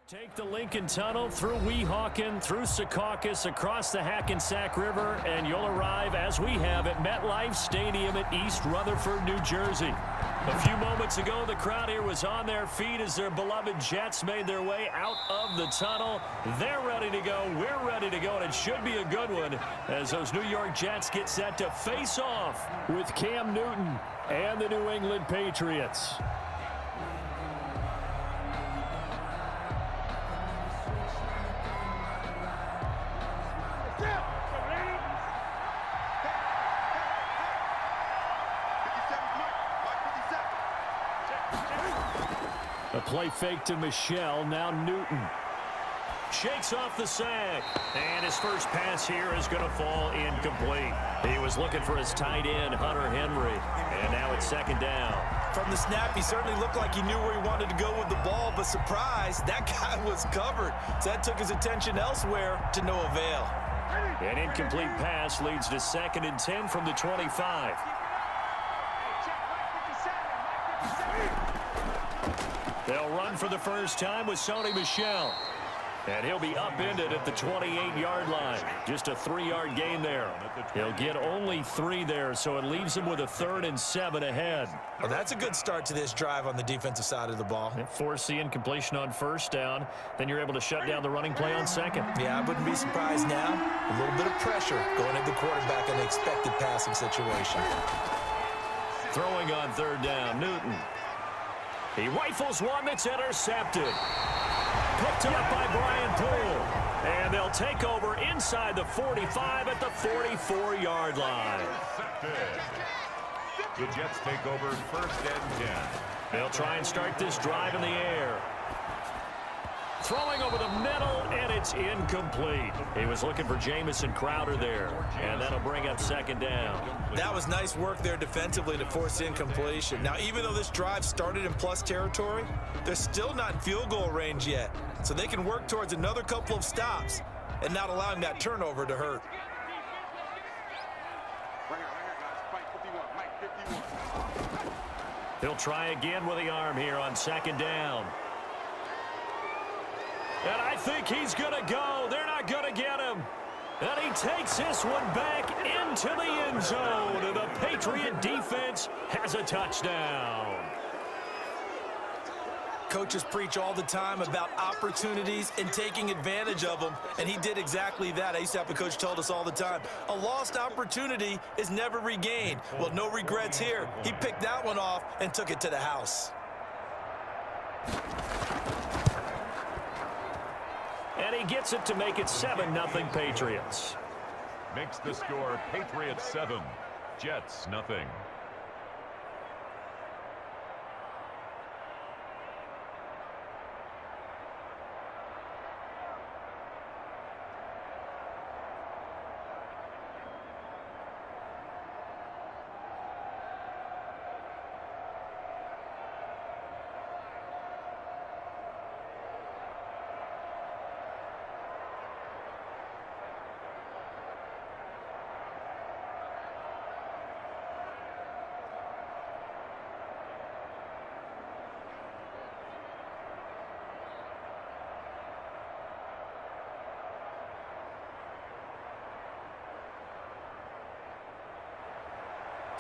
Take the Lincoln Tunnel through Weehawken, through Secaucus, across the Hackensack River, and you'll arrive, as we have, at MetLife Stadium at East Rutherford, New Jersey. A few moments ago, the crowd here was on their feet as their beloved Jets made their way out of the tunnel. They're ready to go. We're ready to go, and it should be a good one as those New York Jets get set to face off with Cam Newton and the New England Patriots. A play fake to Michelle, now Newton. Shakes off the sack, and his first pass here is going to fall incomplete. He was looking for his tight end, Hunter Henry, and now it's second down. From the snap, he certainly looked like he knew where he wanted to go with the ball, but surprise, that guy was covered. So that took his attention elsewhere to no avail. An incomplete pass leads to 2nd and 10 from the 25. They'll run for the first time with Sony Michel. And he'll be upended at the 28-yard line. Just a 3-yard gain there. He'll get only 3 there, so it leaves him with a 3rd and 7 ahead. Well, that's a good start to this drive on the defensive side of the ball. Force the incompletion on first down. Then you're able to shut down the running play on second. Yeah, I wouldn't be surprised now. A little bit of pressure going at the quarterback in the expected passing situation. Throwing on 3rd down, Newton. He rifles one that's intercepted. Picked up by Brian Poole. And they'll take over inside the 45 at the 44-yard line. The Jets take over 1st and 10. They'll try and start this drive in the air. Throwing over the middle, and it's incomplete. He was looking for Jamison Crowder there, and that'll bring up 2nd down. That was nice work there defensively to force incompletion. Now, even though this drive started in plus territory, they're still not in field goal range yet. So they can work towards another couple of stops and not allowing that turnover to hurt. He'll try again with the arm here on 2nd down. And I think he's going to go. They're not going to get him. And he takes this one back into the end zone. And the Patriot defense has a touchdown. Coaches preach all the time about opportunities and taking advantage of them, and he did exactly that. I used to have a coach told us all the time, a lost opportunity is never regained. Well, no regrets here. He picked that one off and took it to the house. And he gets it to make it 7-0 Patriots. Makes the score Patriots 7, Jets nothing.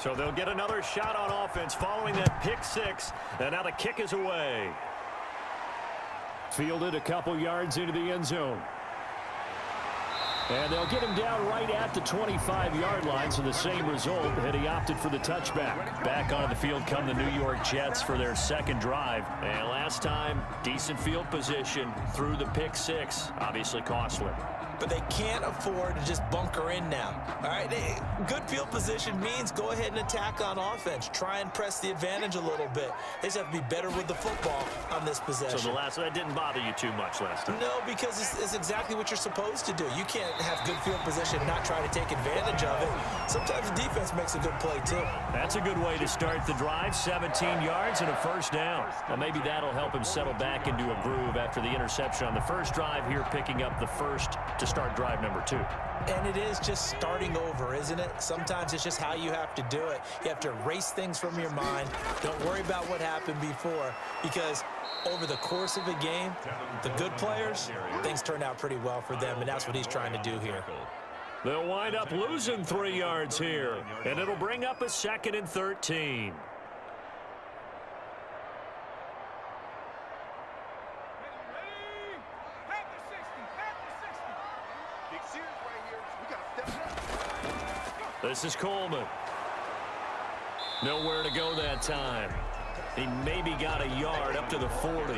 So they'll get another shot on offense following that pick 6. And now the kick is away. Fielded a couple yards into the end zone. And they'll get him down right at the 25-yard line, so the same result, and he opted for the touchback. Back onto the field come the New York Jets for their 2nd drive. And last time, decent field position through the pick 6, obviously costly. But they can't afford to just bunker in now. All right, good field position means go ahead and attack on offense. Try and press the advantage a little bit. They just have to be better with the football on this possession. So that didn't bother you too much last time? No, because it's exactly what you're supposed to do. You can't have good field position and not try to take advantage of it. Sometimes the defense makes a good play, too. That's a good way to start the drive. 17 yards and a 1st down. Well, maybe that'll help him settle back into a groove after the interception on the first drive here, picking up the first to start drive number 2. And it is just starting over, isn't it? Sometimes it's just how you have to do it. You have to erase things from your mind. Don't worry about what happened before, because over the course of a game, the good players, things turn out pretty well for them, and that's what he's trying to do here. They'll wind up losing 3 yards here, and it'll bring up a 2nd and 13. This is Coleman. Nowhere to go that time. He maybe got a yard up to the 40.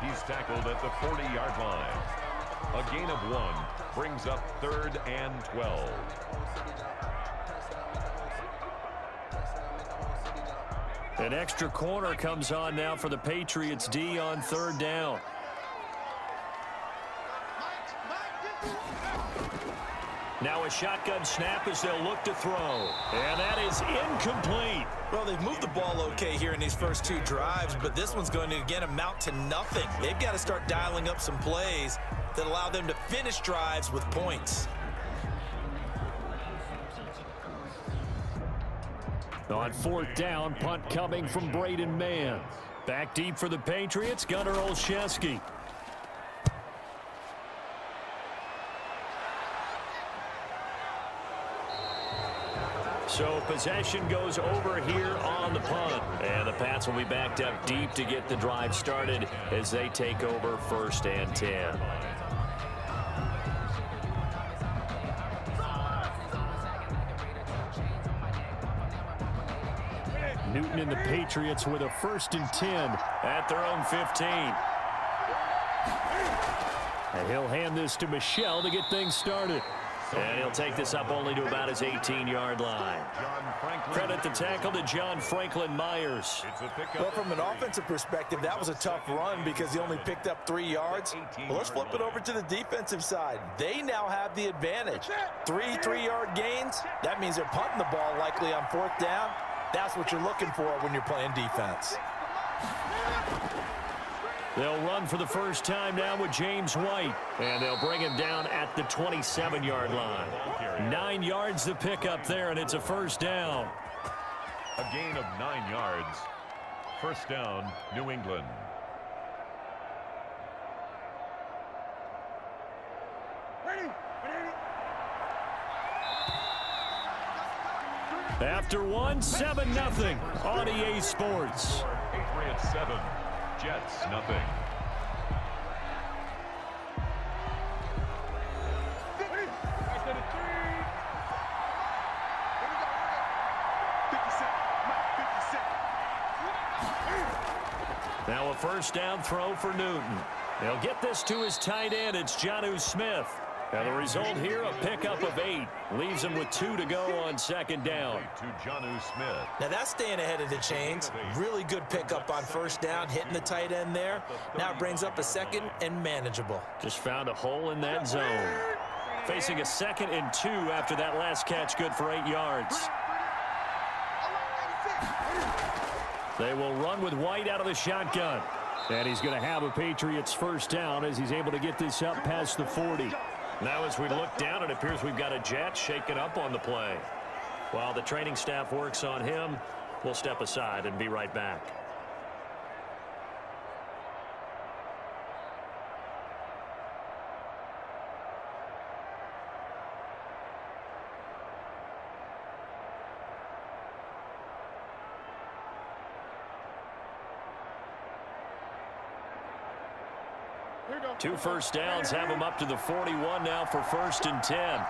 He's tackled at the 40-yard line. A gain of 1 brings up 3rd and 12. An extra corner comes on now for the Patriots D on 3rd down. Now a shotgun snap as they'll look to throw. And that is incomplete. Well, they've moved the ball okay here in these first 2 drives, but this one's going to, again, amount to nothing. They've got to start dialing up some plays that allow them to finish drives with points. On 4th down, punt coming from Braden Mann. Back deep for the Patriots, Gunnar Olszewski. So possession goes over here on the punt. And the Pats will be backed up deep to get the drive started as they take over 1st and 10. Newton and the Patriots with a 1st and 10 at their own 15. And he'll hand this to Michel to get things started. And he'll take this up only to about his 18-yard line. Credit the tackle to John Franklin Myers. Well, from an offensive perspective, that was a tough run because he only picked up 3 yards. Well, let's flip it over to the defensive side. They now have the advantage. 3 3-yard gains. That means they're punting the ball likely on 4th down. That's what you're looking for when you're playing defense. They'll run for the first time now with James White. And they'll bring him down at the 27-yard line. 9 yards to pick up there, and it's a 1st down. A gain of 9 yards. 1st down, New England. After 1, 7-0 on EA Sports. Patriots 7, Jets nothing. Now a 1st down throw for Newton. They'll get this to his tight end. It's Jonnu Smith. And the result here, a pickup of 8. Leaves him with 2 to go on 2nd down. To Jonnu Smith. Now that's staying ahead of the chains. Really good pickup on 1st down, hitting the tight end there. Now it brings up a 2nd and manageable. Just found a hole in that zone. Facing a 2nd and 2 after that last catch, good for 8 yards. They will run with White out of the shotgun. And he's going to have a Patriots 1st down as he's able to get this up past the 40. Now as we look down, it appears we've got a Jet shaken up on the play. While the training staff works on him, we'll step aside and be right back. Two 1st downs have him up to the 41 now for 1st and 10.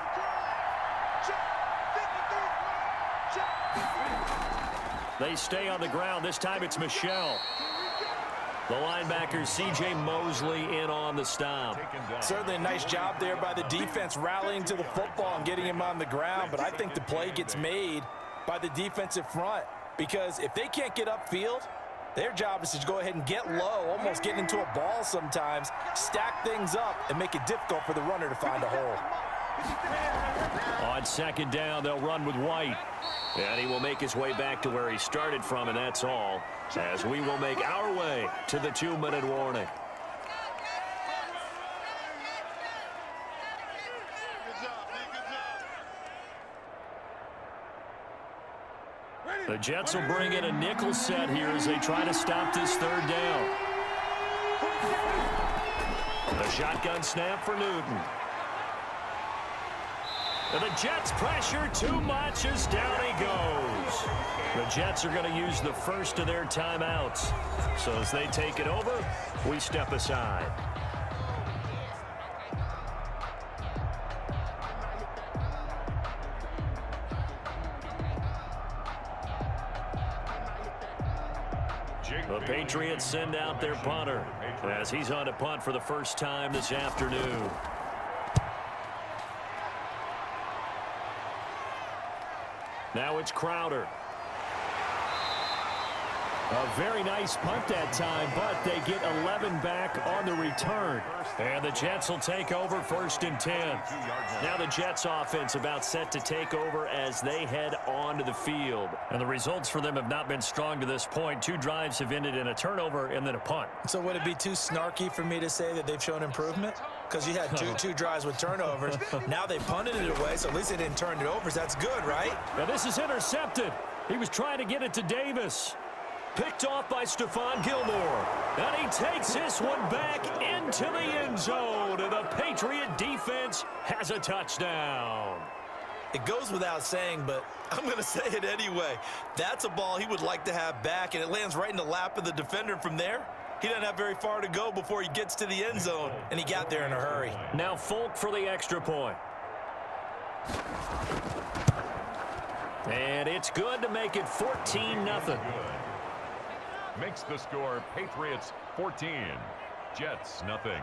They stay on the ground. This time it's Michel. The linebacker C.J. Mosley in on the stop. Certainly a nice job there by the defense rallying to the football and getting him on the ground, but I think the play gets made by the defensive front because if they can't get upfield, their job is to go ahead and get low, almost get into a ball sometimes, stack things up, and make it difficult for the runner to find a hole. On 2nd down, they'll run with White. And he will make his way back to where he started from, and that's all, as we will make our way to the 2-minute warning. The Jets will bring in a nickel set here as they try to stop this third down. The shotgun snap for Newton. And the Jets pressure too much as down he goes. The Jets are going to use the first of their timeouts. So as they take it over, we step aside. The Patriots send out their punter as he's on to punt for the first time this afternoon. Now it's Crowder. A very nice punt that time, but they get 11 back on the return. And the Jets will take over 1st and 10. Now the Jets offense about set to take over as they head onto the field. And the results for them have not been strong to this point. 2 drives have ended in a turnover and then a punt. So would it be too snarky for me to say that they've shown improvement? Because you had two drives with turnovers. Now they punted it away, so at least they didn't turn it over. So that's good, right? Now this is intercepted. He was trying to get it to Davis. Picked off by Stephon Gilmore. And he takes this one back into the end zone. And the Patriot defense has a touchdown. It goes without saying, but I'm going to say it anyway. That's a ball he would like to have back, and it lands right in the lap of the defender from there. He doesn't have very far to go before he gets to the end zone, and he got there in a hurry. Now Folk for the extra point. And it's good to make it 14-0. Makes the score Patriots 14, Jets nothing.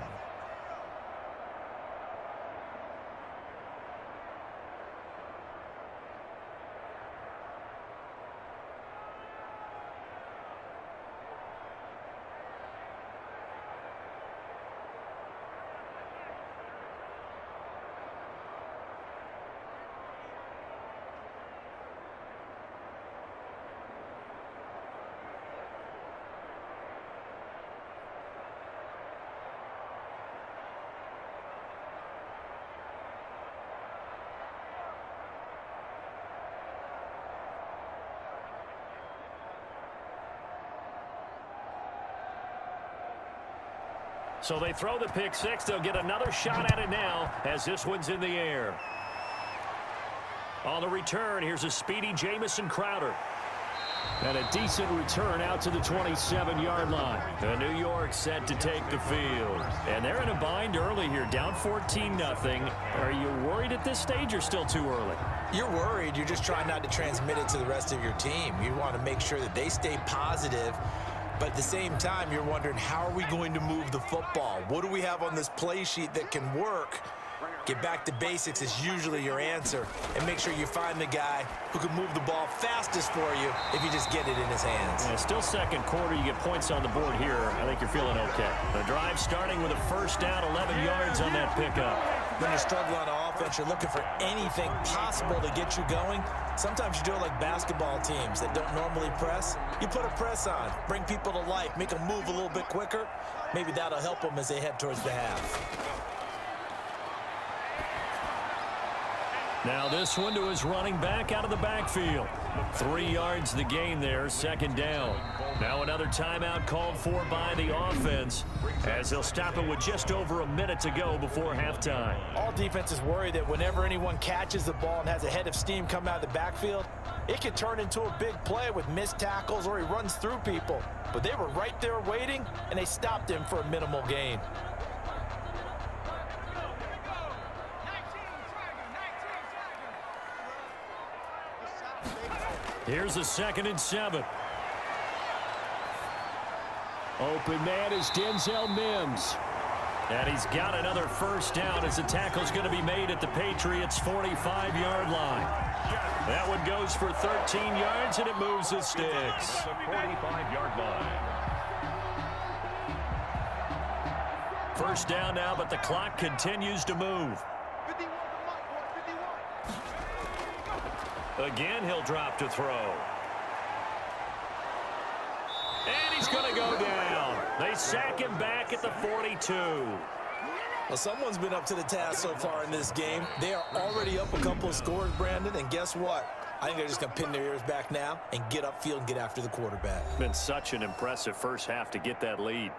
So they throw the pick six. They'll get another shot at it now as this one's in the air. On the return, here's a speedy Jamison Crowder. And a decent return out to the 27-yard line. And New York set to take the field. And they're in a bind early here, down 14-0. Are you worried at this stage or still too early? You're worried. You're just trying not to transmit it to the rest of your team. You want to make sure that they stay positive. But at the same time, you're wondering, how are we going to move the football? What do we have on this play sheet that can work? Get back to basics is usually your answer. And make sure you find the guy who can move the ball fastest for you if you just get it in his hands. Yeah, still second quarter. You get points on the board here. I think you're feeling okay. The drive starting with a first down, 11 yards on that pickup. When you're struggling on offense, you're looking for anything possible to get you going. Sometimes you do it like basketball teams that don't normally press. You put a press on, bring people to life, make them move a little bit quicker. Maybe that'll help them as they head towards the half. Now this one to his running back out of the backfield. 3 yards the gain there, second down. Now another timeout called for by the offense as they'll stop it with just over a minute to go before halftime. All defenses worry that whenever anyone catches the ball and has a head of steam come out of the backfield, it can turn into a big play with missed tackles or he runs through people. But they were right there waiting, and they stopped him for a minimal gain. Here's a 2nd and 7. Open man is Denzel Mims. And he's got another first down as the tackle's going to be made at the Patriots' 45-yard line. That one goes for 13 yards, and it moves the sticks. The 45-yard line. First down now, but the clock continues to move. Again, he'll drop to throw. And he's going to go down. They sack him back at the 42. Well, someone's been up to the task so far in this game. They are already up a couple of scores, Brandon, and guess what? I think they're just going to pin their ears back now and get upfield and get after the quarterback. Been such an impressive first half to get that lead.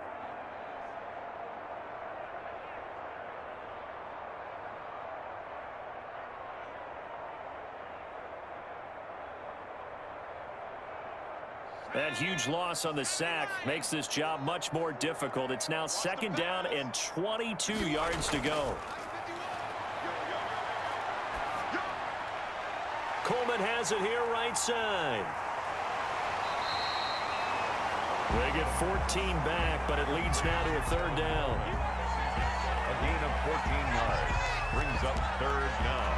That huge loss on the sack makes this job much more difficult. It's now 2nd down and 22 yards to go. Coleman has it here right side. They get 14 back, but it leads now to a 3rd down. A gain of 14 yards brings up 3rd down.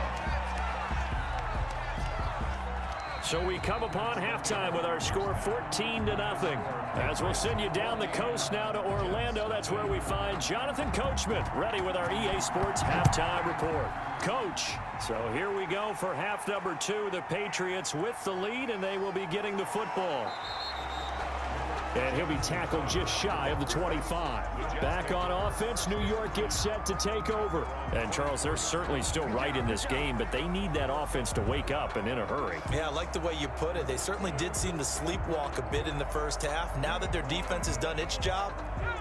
So we come upon halftime with our score 14-0. As we'll send you down the coast now to Orlando, that's where we find Jonathan Coachman ready with our EA Sports halftime report. Coach, so here we go for half number 2. The Patriots with the lead, and they will be getting the football. And he'll be tackled just shy of the 25. Back on offense, New York gets set to take over. And, Charles, they're certainly still right in this game, but they need that offense to wake up and in a hurry. Yeah, I like the way you put it. They certainly did seem to sleepwalk a bit in the first half. Now that their defense has done its job,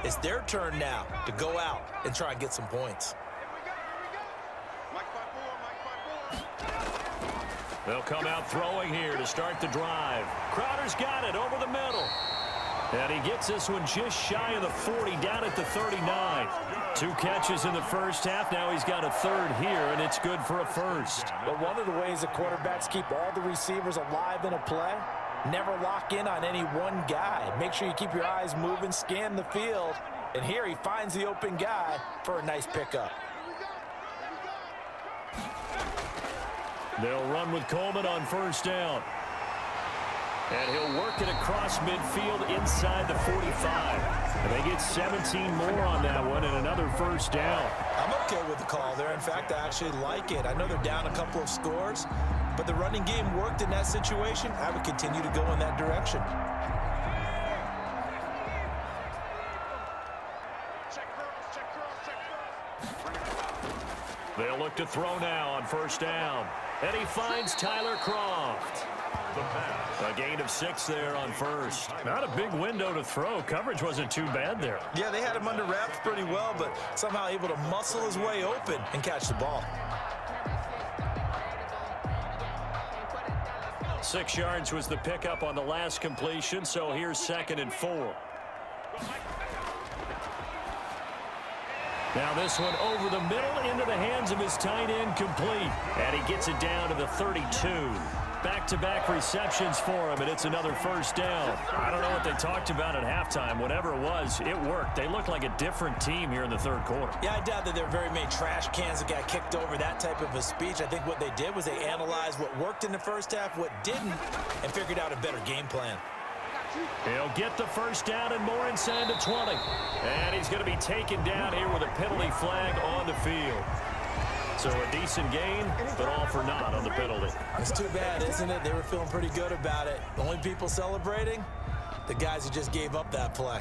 it's their turn now to go out and try and get some points. They'll come out throwing here to start the drive. Crowder's got it over the middle. And he gets this one just shy of the 40, down at the 39. 2 catches in the first half. Now he's got a 3rd here, and it's good for a 1st. But one of the ways the quarterbacks keep all the receivers alive in a play, never lock in on any one guy. Make sure you keep your eyes moving, scan the field. And here he finds the open guy for a nice pickup. They'll run with Coleman on 1st down. And he'll work it across midfield inside the 45. And they get 17 more on that one and another 1st down. I'm okay with the call there. In fact, I actually like it. I know they're down a couple of scores, but the running game worked in that situation. I would continue to go in that direction. They'll look to throw now on 1st down. And he finds Tyler Croft. A gain of 6 there on 1st. Not a big window to throw. Coverage wasn't too bad there. Yeah, they had him under wraps pretty well, but somehow able to muscle his way open and catch the ball. 6 yards was the pickup on the last completion, so here's 2nd and 4. Now this one over the middle into the hands of his tight end, complete. And he gets it down to the 32. Back-to-back receptions for him, and it's another 1st down. I don't know what they talked about at halftime. Whatever it was, it worked. They look like a different team here in the 3rd quarter. Yeah, I doubt that there are very many trash cans that got kicked over, that type of a speech. I think what they did was they analyzed what worked in the first half, what didn't, and figured out a better game plan. He'll get the 1st down and more inside the 20. And he's going to be taken down here with a penalty flag on the field. So a decent gain, but all for naught on the penalty. It's too bad, isn't it? They were feeling pretty good about it. The only people celebrating, the guys who just gave up that play.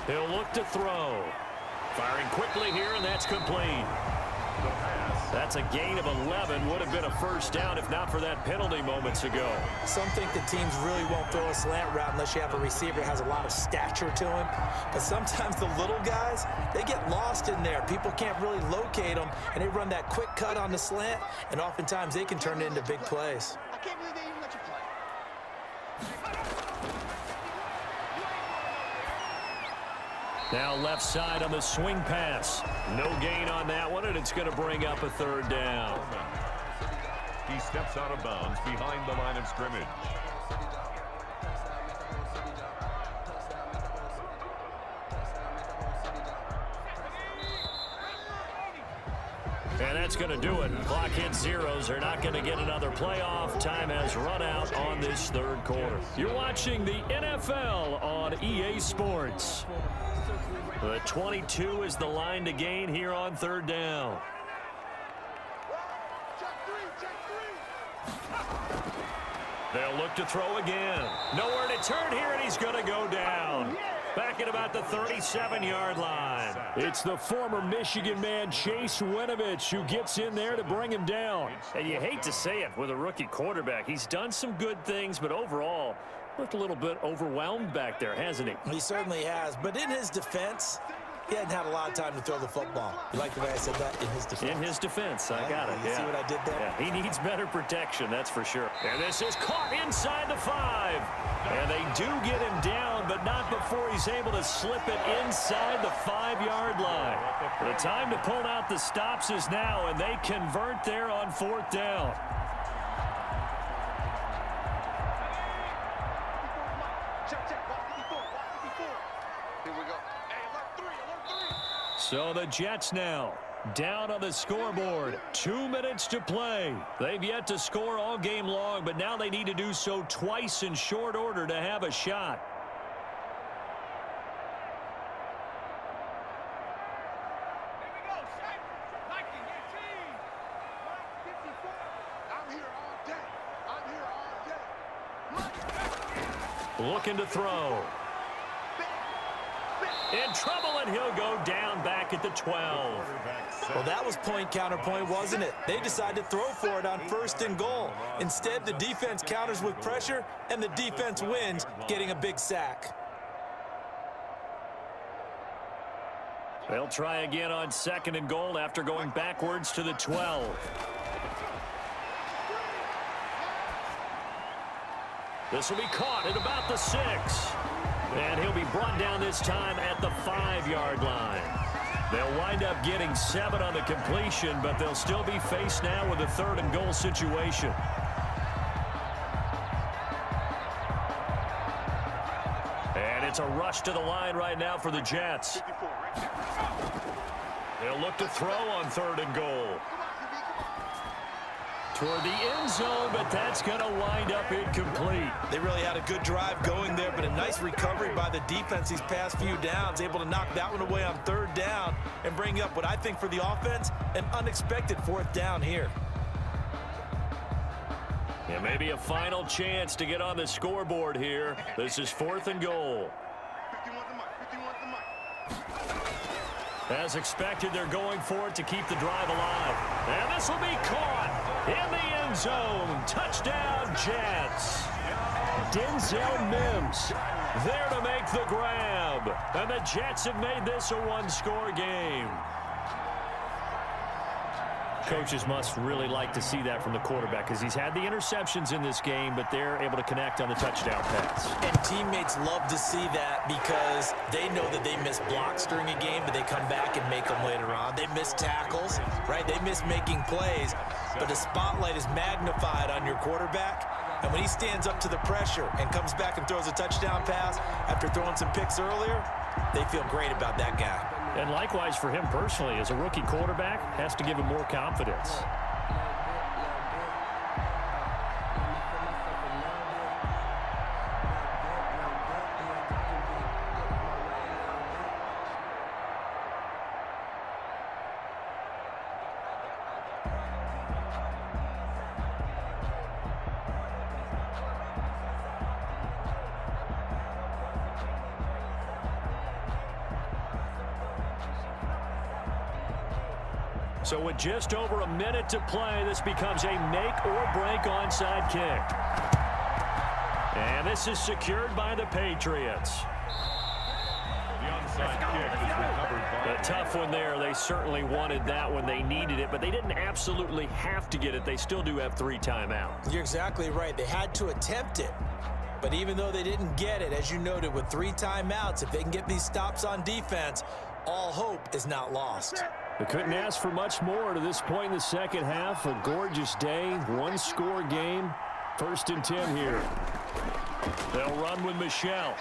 He'll look to throw. Firing quickly here, and that's complete. That's a gain of 11. Would have been a 1st down if not for that penalty moments ago. Some think the teams really won't throw a slant route unless you have a receiver who has a lot of stature to him. But sometimes the little guys, they get lost in there. People can't really locate them, and they run that quick cut on the slant, and oftentimes they can turn it into big plays. I can't believe they even let you play. Now left side on the swing pass. No gain on that one, and it's going to bring up a 3rd down. He steps out of bounds behind the line of scrimmage. And that's going to do it. Clock hits zeros. They're not going to get another playoff. Time has run out on this 3rd quarter. You're watching the NFL on EA Sports. The 22 is the line to gain here on 3rd down. They'll look to throw again. Nowhere to turn here, and he's going to go down. Back at about the 37-yard line. It's the former Michigan man, Chase Winovich, who gets in there to bring him down. And you hate to say it with a rookie quarterback. He's done some good things, but overall, looked a little bit overwhelmed back there, hasn't he? He certainly has. But in his defense, he hadn't had a lot of time to throw the football. You like the way I said that? In his defense. In his defense. I got it. You see what I did there? Yeah, he needs better protection, that's for sure. And this is caught inside the 5. And they do get him down, but not before he's able to slip it inside the 5-yard line. The time to pull out the stops is now, and they convert there on 4th down. So the Jets now down on the scoreboard. 2 minutes to play. They've yet to score all game long, but now they need to do so twice in short order to have a shot. Looking to throw. In trouble, and he'll go down back at the 12. Well, that was point counterpoint, wasn't it? They decided to throw for it on 1st and goal. Instead, the defense counters with pressure, and the defense wins, getting a big sack. They'll try again on 2nd and goal after going backwards to the 12. This will be caught at about the 6. And he'll be brought down this time at the 5-yard line. They'll wind up getting 7 on the completion, but they'll still be faced now with a 3rd and goal situation. And it's a rush to the line right now for the Jets. They'll look to throw on 3rd and goal. Toward the end zone, but that's going to wind up incomplete. They really had a good drive going there, but a nice recovery by the defense these past few downs, able to knock that one away on 3rd down and bring up what I think for the offense, an unexpected 4th down here. And maybe a final chance to get on the scoreboard here. This is 4th and goal. As expected, they're going for it to keep the drive alive. And this will be caught in the end zone. Touchdown, Jets. Denzel Mims there to make the grab. And the Jets have made this a 1-score game. Coaches must really like to see that from the quarterback because he's had the interceptions in this game, but they're able to connect on the touchdown pass. And teammates love to see that because they know that they miss blocks during a game, but they come back and make them later on. They miss tackles, right? They miss making plays, but the spotlight is magnified on your quarterback. And when he stands up to the pressure and comes back and throws a touchdown pass after throwing some picks earlier, they feel great about that guy. And likewise for him personally, as a rookie quarterback, has to give him more confidence. So with just over a minute to play, this becomes a make-or-break onside kick. And this is secured by the Patriots. The onside kick is recovered by... A tough one there. They certainly wanted that when they needed it, but they didn't absolutely have to get it. They still do have 3 timeouts. You're exactly right. They had to attempt it. But even though they didn't get it, as you noted, with 3 timeouts, if they can get these stops on defense, all hope is not lost. They couldn't ask for much more to this point in the second half. A gorgeous day, 1-score game. 1st and 10 here. They'll run with Michelle.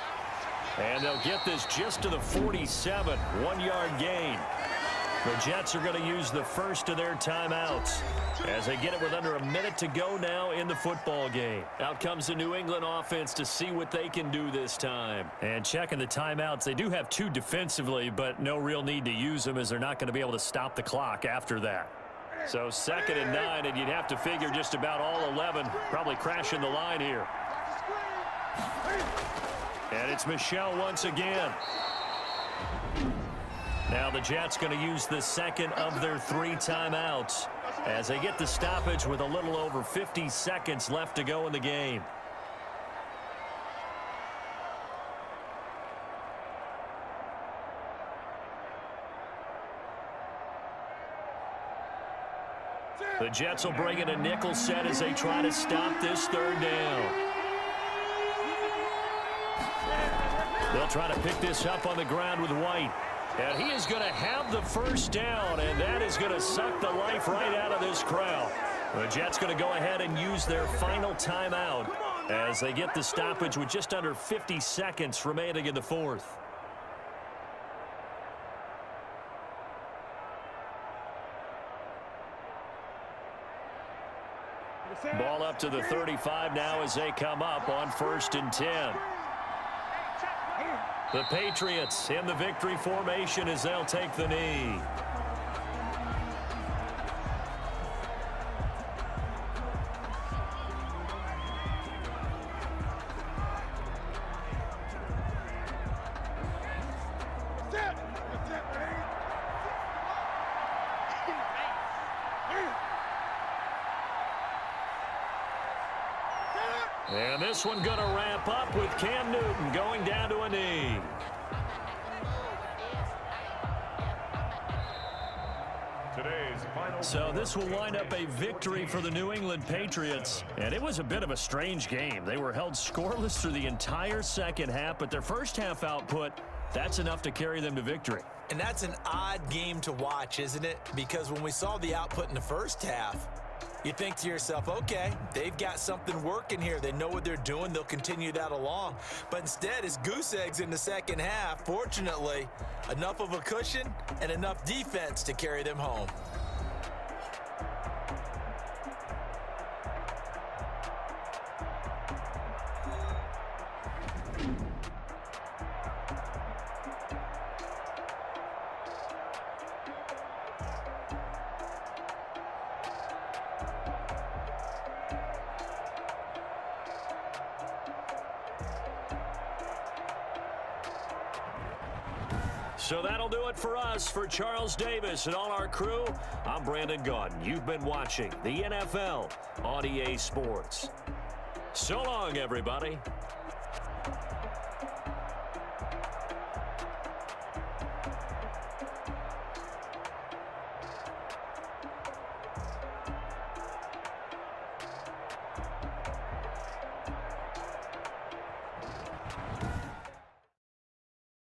And they'll get this just to the 47. 1-yard gain. The Jets are going to use the first of their timeouts as they get it with under a minute to go now in the football game. Out comes the New England offense to see what they can do this time. And checking the timeouts, they do have 2 defensively, but no real need to use them as they're not going to be able to stop the clock after that. So 2nd and 9, and you'd have to figure just about all 11 probably crashing the line here. And it's Michel once again. Now the Jets going to use the second of their 3 timeouts as they get the stoppage with a little over 50 seconds left to go in the game. The Jets will bring in a nickel set as they try to stop this 3rd down. They'll try to pick this up on the ground with White. And he is going to have the 1st down, and that is going to suck the life right out of this crowd. The Jets going to go ahead and use their final timeout as they get the stoppage with just under 50 seconds remaining in the 4th. Ball up to the 35 now as they come up on 1st and 10. The Patriots in the victory formation as they'll take the knee. And this one going to wrap up with Cam Newton going down to a knee. So this will wind up a victory for the New England Patriots. And it was a bit of a strange game. They were held scoreless through the entire 2nd half, but their 1st half output, that's enough to carry them to victory. And that's an odd game to watch, isn't it? Because when we saw the output in the 1st half, you think to yourself, okay, they've got something working here. They know what they're doing. They'll continue that along. But instead, it's goose eggs in the 2nd half. Fortunately, enough of a cushion and enough defense to carry them home. So that'll do it for us. For Charles Davis and all our crew, I'm Brandon Gaudin. You've been watching the NFL on EA Sports. So long, everybody.